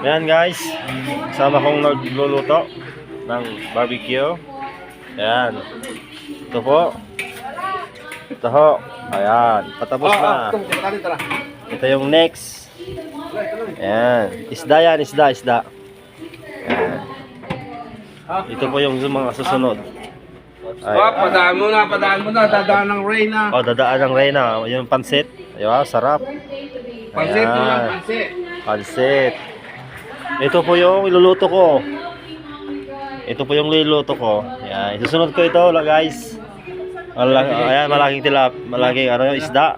Ayan guys, sama kong nagluluto ng barbecue. Ayan. Ito po. Ito ho. Ayan, patapos na. Ito yung next. Ayan. Isda yan, isda. Ayan. Ito po yung mga susunod. Padaan mo na, dadaan ng Reyna. Oh, dadaan ng Reyna. Yung pansit. Ayun, sarap. Pansit, Ayan. pansit. Pansit. Ito po yung iluluto ko. Ito po yung iluluto ko. Ayan. Isusunod ko ito, guys. Ayan, malaking tilap. Malaking isda.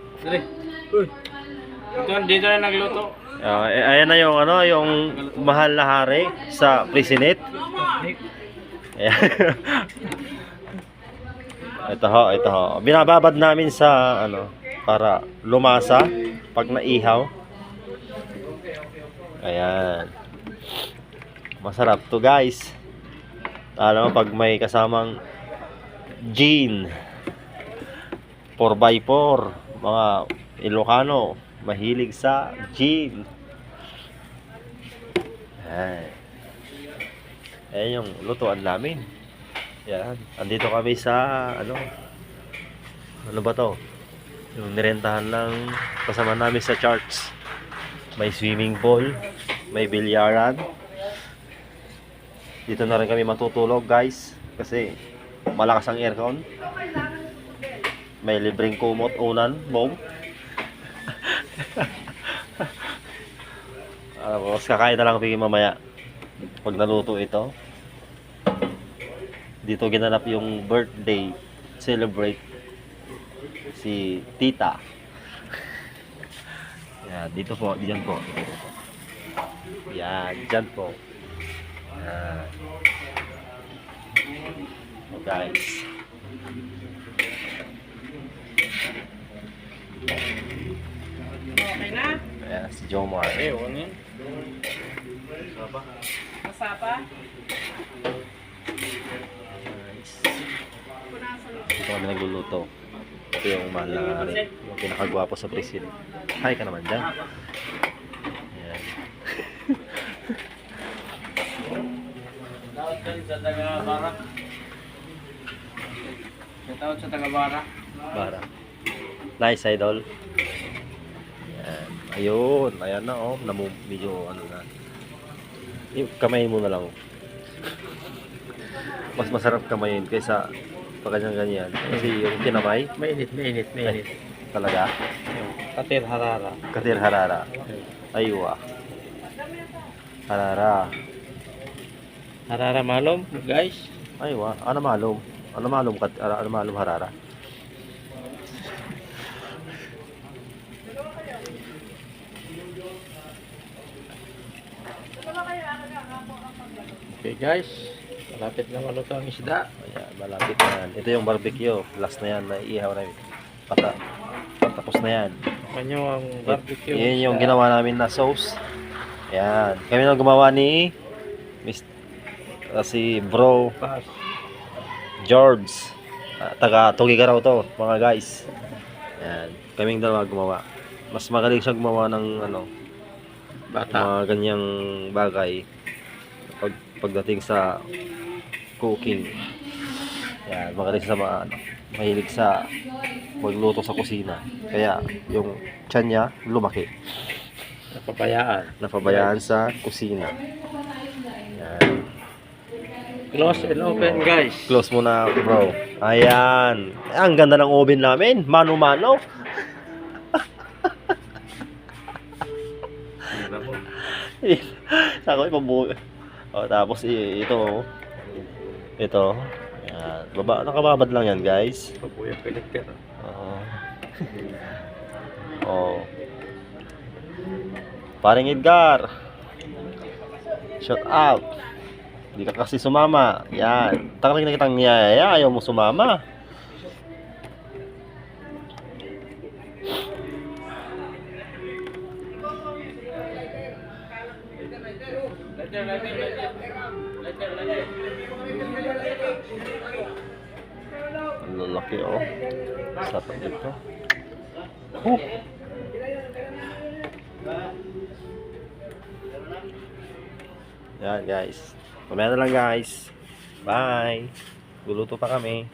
Dito na nagluto. Ayan na yung yung mahal na hari sa Prisinet. Ayan. Ito ho. Binababad namin sa para lumasa pag naihaw. Ayan. Masarap to, guys. Alam mo pag may kasamang gin 4x4, mga Ilocano mahilig sa gin. Ayan yung lutuan namin. Yan. Andito kami sa ano ba to? Yung nirentahan ng kasama namin sa church. May swimming pool, may bilyaran. Dito na rin kami matutulog, guys, kasi malakas ang aircon. May libreng kumot, unan, bong. Kakain na lang kami mamaya pag naluto ito. Dito ginanap yung birthday celebrate si tita. Yan, dito po, diyan po. Yan, diyan po. Yan. So guys. Okay na? Ayan, si Jomar. Masapa? Dito kami nagluluto. Ito yung mahal na hari, yung pinakagwapo sa Brazil. Hi ka naman dyan. Ayan. Tawad ka sa taga-bara. Tawad sa taga-bara. Bara. Nice, idol. Ayan. Ayun. Ayan na, oh. Medyo na. Kamayin mo na lang. Mas masarap kamayin kaysa pag ganyan. Kasi yung kinamay, Mainit. talaga. Katir harara. Katir harara. Aywa. Harara. Harara malom, guys. Aywa. Ano malum? Ano malum harara? Okay, guys. Malapit na maluto ang isda. Ayan, malapit na yan. Ito yung barbecue. Last na yan. Naiihaw na yun. Patapos na yan. Kanyo ang barbecue. Yan yung ginawa namin na sauce. Ayan. Kami na gumawa ni si Bro George. Taga Tugigaraw to, mga guys. Ayan. Kaming dalawa gumawa. Mas magaling siya gumawa ng mga ganyang bagay pagdating sa cooking. Yan, magaling sa mahilig sa magluto sa kusina. Kaya yung tiyan niya lumaki. Napabayaan sa kusina. Yan. Close and open, guys. Close muna, bro. Ayan. Ang ganda ng oven namin. Mano-mano. Ako ipabuo. Tapos ito. Ayan. Nakababad lang yan, guys. Pabuya pelekter. Paring Edgar. Shout out. Hindi ka kasi sumama. Yan. Takaling na kitang niyaya. Ayaw mo sumama. Ang lalaki, oh. Sarap dito. Yan guys. Mamaya na lang guys. Bye. Luluto pa kami.